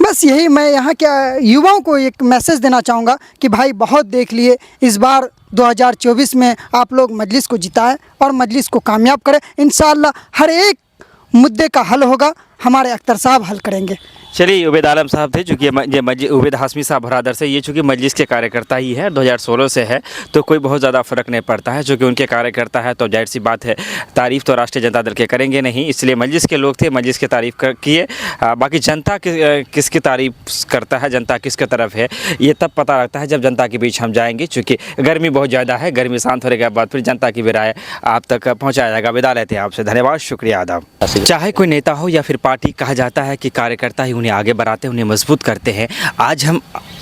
बस यही मैं यहाँ के युवाओं को एक मैसेज देना चाहूँगा कि भाई बहुत देख लिए, इस बार 2024 में आप लोग मजलिस को जिताएं और मजलिस को कामयाब करें। इंशाअल्लाह हर एक मुद्दे का हल होगा, हमारे अख्तर साहब हल करेंगे। चलिए, उबैद आलम साहब थे, चूँकि ये उबैद हाशमी साहब भरादर से, ये चूँकि मजलिस के कार्यकर्ता ही है, 2016 से है, तो कोई बहुत ज़्यादा फ़र्क नहीं पड़ता है। चूँकि उनके कार्यकर्ता है तो जाहिर सी बात है तारीफ़ तो राष्ट्रीय जनता दल के करेंगे नहीं, इसलिए मजलिस के लोग थे, मजलिस की तारीफ़ किए। बाकी जनता किसकी तारीफ़ करता है, जनता किसके तरफ है, ये तब पता लगता है जब जनता के बीच हम जाएंगे। चूँकि गर्मी बहुत ज़्यादा है, गर्मी शांत होने के बाद फिर जनता की भी राय आप तक पहुँचाया जाएगा। विदा लेते हैं आपसे, धन्यवाद, शुक्रिया, आदाब। चाहे कोई नेता हो या फिर पार्टी, कहा जाता है कि कार्यकर्ता ही उन्हें आगे बढ़ाते हैं, उन्हें मजबूत करते हैं। आज हम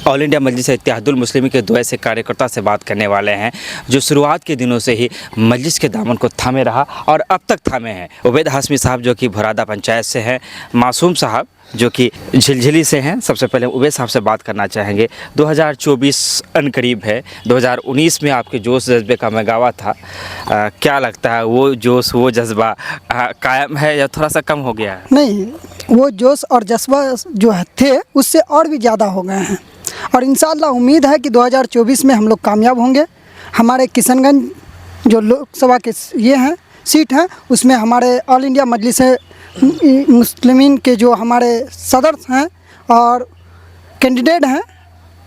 ऑल इंडिया मजलिस इत्तेहादुल मुस्लिमीन के दो ऐसे कार्यकर्ता से बात करने वाले हैं जो शुरुआत के दिनों से ही मजलिस के दामन को थामे रहा और अब तक थामे हैं। उबैद हाशमी साहब जो कि भरादा पंचायत से हैं, मासूम साहब जो कि झिलझिली से हैं। सबसे पहले उबैद साहब से बात करना चाहेंगे। 2024 अनकरीब है, 2019 में आपके जोश जज्बे का मेगावा था, क्या लगता है वो जोश, वो जज्बा कायम है या थोड़ा सा कम हो गया है? नहीं, वो जोश और जज्बा जो थे उससे और भी ज़्यादा हो गए हैं और इंशाअल्लाह उम्मीद है कि 2024 में हम लोग कामयाब होंगे। हमारे किशनगंज जो लोकसभा के ये हैं सीट हैं, उसमें हमारे ऑल इंडिया मजलिस मुस्लिमीन के जो हमारे सदर हैं और कैंडिडेट हैं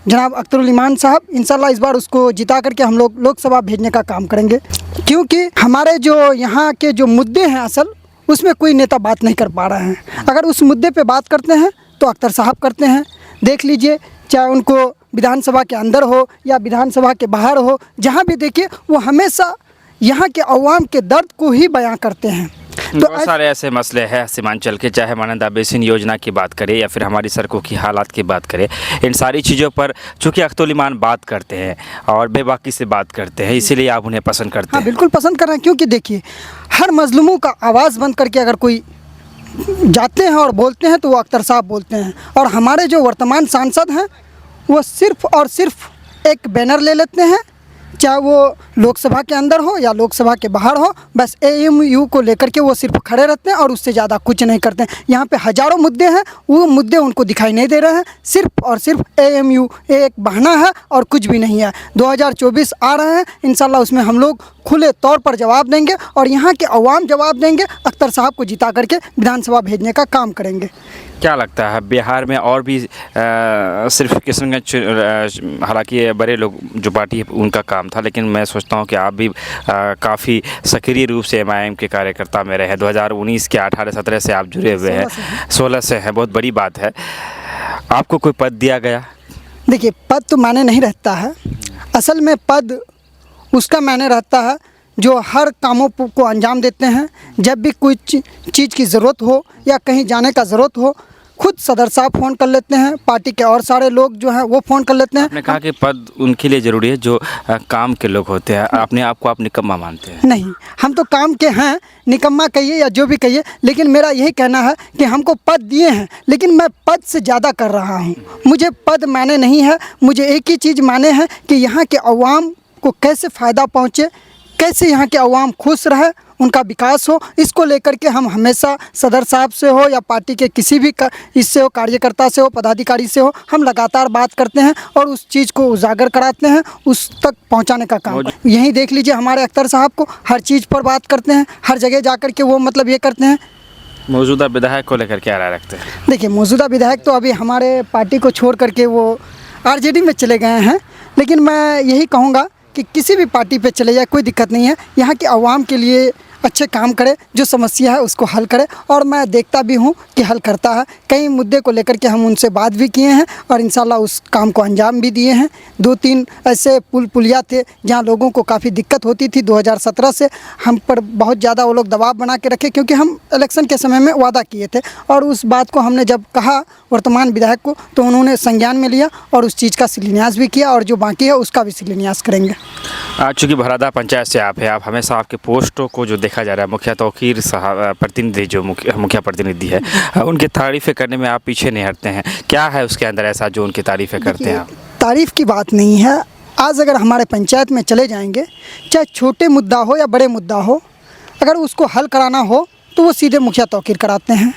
जनाब अख्तरुल ईमान साहब, इंशाल्लाह इस बार उसको जिता करके हम लोग लोकसभा भेजने का काम करेंगे। क्योंकि हमारे जो यहाँ के जो मुद्दे हैं असल, उसमें कोई नेता बात नहीं कर पा रहे हैं। अगर उस मुद्दे पे बात करते हैं तो अख्तर साहब करते हैं। देख लीजिए, चाहे उनको विधानसभा के अंदर हो या विधानसभा के बाहर हो, जहाँ भी देखिए वो हमेशा यहाँ के अवाम के दर्द को ही बयां करते हैं। तो बहुत सारे ऐसे मसले हैं सीमांचल के, चाहे मानंदा बेसिन योजना की बात करें या फिर हमारी सड़कों की हालात की बात करें, इन सारी चीज़ों पर चूँकि अख्तरुल ईमान बात करते हैं और बेबाकी से बात करते हैं, इसीलिए आप उन्हें पसंद करते हैं। बिल्कुल पसंद कर रहे हैं, क्योंकि देखिए हर मजलूमों का आवाज़ बंद करके अगर कोई जाते हैं और बोलते हैं तो वो अख्तर साहब बोलते हैं। और हमारे जो वर्तमान सांसद हैं वो सिर्फ़ और सिर्फ एक बैनर ले लेते हैं, चाहे वो लोकसभा के अंदर हो या लोकसभा के बाहर हो, बस AMU को लेकर के वो सिर्फ खड़े रहते हैं और उससे ज़्यादा कुछ नहीं करते हैं। यहाँ पे हज़ारों मुद्दे हैं, वो मुद्दे उनको दिखाई नहीं दे रहे हैं। सिर्फ और सिर्फ AMU एक बहाना है और कुछ भी नहीं है। 2024 आ रहे हैं, इंशाल्लाह उसमें हम लोग खुले तौर पर जवाब देंगे और यहाँ के अवाम जवाब देंगे। अख्तर साहब को जिता करके विधानसभा भेजने का काम करेंगे। क्या लगता है बिहार में और भी सिर्फ किशनगंज, हालांकि बड़े लोग जो पार्टी है उनका काम था, लेकिन मैं सोचता हूं कि आप भी काफ़ी सक्रिय रूप से MIM के कार्यकर्ता में रहे। 2019 के 18-17 से आप जुड़े हुए हैं, 16 से हैं, बहुत बड़ी बात है। आपको कोई पद दिया गया? देखिए, पद तो मायने नहीं रहता है, असल में पद उसका मायने रहता है जो हर कामों को अंजाम देते हैं। जब भी कोई चीज़ की ज़रूरत हो या कहीं जाने का ज़रूरत हो, खुद सदर साहब फ़ोन कर लेते हैं, पार्टी के और सारे लोग जो हैं वो फ़ोन कर लेते हैं। आपने कहा कि पद उनके लिए ज़रूरी है जो काम के लोग होते हैं, अपने आप को आप निकम्मा मानते हैं? नहीं, हम तो काम के हैं, निकम्मा कहिए या जो भी कहिए, लेकिन मेरा यही कहना है कि हमको पद दिए हैं, लेकिन मैं पद से ज़्यादा कर रहा हूँ। मुझे पद माने नहीं है, मुझे एक ही चीज़ माने है कि यहाँ के अवाम को कैसे फ़ायदा पहुँचे, कैसे यहाँ के अवाम खुश रहे, उनका विकास हो। इसको लेकर के हम हमेशा सदर साहब से हो या पार्टी के किसी भी इससे हो, कार्यकर्ता से हो, पदाधिकारी से हो, हम लगातार बात करते हैं और उस चीज़ को उजागर कराते हैं, उस तक पहुंचाने का काम। यहीं देख लीजिए, हमारे अख्तर साहब को हर चीज़ पर बात करते हैं, हर जगह जाकर के वो मतलब ये करते हैं। मौजूदा विधायक को लेकर क्या राय रखते हैं? देखिए, मौजूदा विधायक तो अभी हमारे पार्टी को छोड़ करके वो RJD में चले गए हैं, लेकिन मैं यही कहूँगा कि किसी भी पार्टी पे चले जाए कोई दिक्कत नहीं है, यहाँ के अवाम के लिए अच्छे काम करे, जो समस्या है उसको हल करे, और मैं देखता भी हूँ कि हल करता है। कई मुद्दे को लेकर के हम उनसे बात भी किए हैं और इंशाल्लाह उस काम को अंजाम भी दिए हैं। 2-3 ऐसे पुलिया थे जहाँ लोगों को काफ़ी दिक्कत होती थी। 2017 से हम पर बहुत ज़्यादा वो लोग दबाव बना के रखे, क्योंकि हम इलेक्शन के समय में वादा किए थे और उस बात को हमने जब कहा वर्तमान विधायक को तो उन्होंने संज्ञान में लिया और उस चीज़ का शिलान्यास भी किया और जो बाकी है उसका भी शिलान्यास करेंगे। चूँकि भरादा पंचायत से आप हैं, आप हमेशा आपके पोस्टों को जो देखा जा रहा है, मुखिया तौकीर साहब प्रतिनिधि जो मुखिया प्रतिनिधि है, उनकी तारीफ़ें करने में आप पीछे नहीं हटते हैं। क्या है उसके अंदर ऐसा जो उनकी तारीफ़ें करते हैं? तारीफ़ की बात नहीं है। आज अगर हमारे पंचायत में चले जाएंगे, चाहे छोटे मुद्दा हो या बड़े मुद्दा हो, अगर उसको हल कराना हो तो वो सीधे मुखिया तौकीर कराते हैं।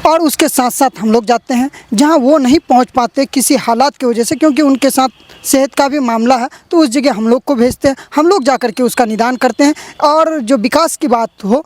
और उसके साथ साथ हम लोग जाते हैं जहाँ वो नहीं पहुँच पाते किसी हालात की वजह से, क्योंकि उनके साथ सेहत का भी मामला है, तो उस जगह हम लोग को भेजते हैं, हम लोग जा कर के उसका निदान करते हैं। और जो विकास की बात हो,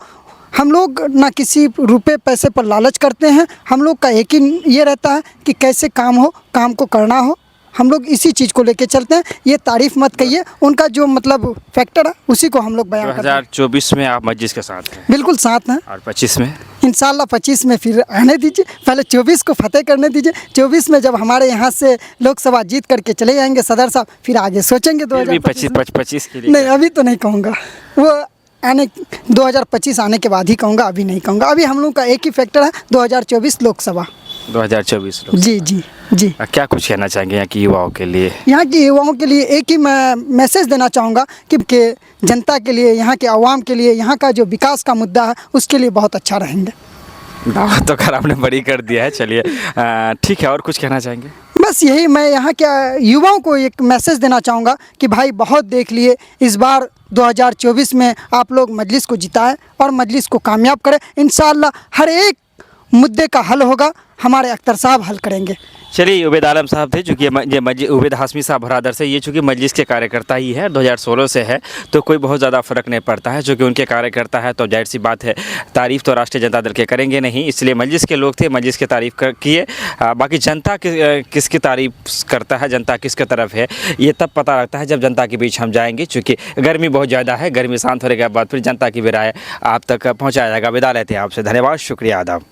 हम लोग ना किसी रुपए पैसे पर लालच करते हैं, हम लोग का एक ही ये रहता है कि कैसे काम हो, काम को करना हो, हम लोग इसी चीज़ को लेके चलते हैं। ये तारीफ़ मत कहिए, उनका जो मतलब फैक्टर है उसी को हम लोग बयान करते हैं। 2024 में आप मस्जिद के साथ हैं बिल्कुल साथ हैं। और 25 में इंशाल्लाह 25 में फिर आने दीजिए, पहले 24 को फतेह करने दीजिए। 24 में जब हमारे यहाँ से लोकसभा जीत करके चले जाएंगे सदर साहब, फिर आगे सोचेंगे फिर भी 2025 25 के लिए नहीं, अभी तो नहीं कहूँगा, वो आने 2025 आने के बाद ही कहूँगा, अभी नहीं कहूँगा। अभी हम लोग का एक ही फैक्टर है 2024 लोकसभा। 2024 लोग जी जी जी। क्या कुछ कहना चाहेंगे यहाँ की युवाओं के लिए? यहाँ के युवाओं के लिए एक ही मैं मैसेज देना चाहूँगा कि जनता के लिए, यहाँ के आवाम के लिए, यहाँ का जो विकास का मुद्दा है उसके लिए बहुत अच्छा रहेंगे। दावा तो खैर आपने बड़ी कर दिया है, चलिए ठीक है। और कुछ कहना चाहेंगे? बस यही, मैं यहाँ के युवाओं को एक मैसेज देना चाहूँगा कि भाई बहुत देख लिए, इस बार 2024 में आप लोग मजलिस को जिताएं और मजलिस को कामयाब करें। इंशाअल्लाह हर एक मुद्दे का हल होगा, हमारे अख्तर साहब हल करेंगे। चलिए, उबैद आलम साहब थे, चूँकि ये मस्जिद उबैद हाशमी साहब भरादर से, ये चूँकि मजलिस के कार्यकर्ता ही है, 2016 से है, तो कोई बहुत ज़्यादा फ़र्क नहीं पड़ता है। चूँकि उनके कार्यकर्ता है तो जाहिर सी बात है तारीफ़ तो राष्ट्रीय जनता दल के करेंगे नहीं, इसलिए मजलिस के लोग थे, मजलिस की तारीफ़ किए। बाकी जनता किसकी तारीफ़ करता है, जनता किसके तरफ है, ये तब पता लगता है जब जनता के बीच हम जाएंगे। चूँकि गर्मी बहुत ज़्यादा है, गर्मी शांत होने के बाद फिर जनता की भी राय आप तक पहुँचाया जाएगा। विदा लेते हैं आपसे, धन्यवाद, शुक्रिया, आदाब।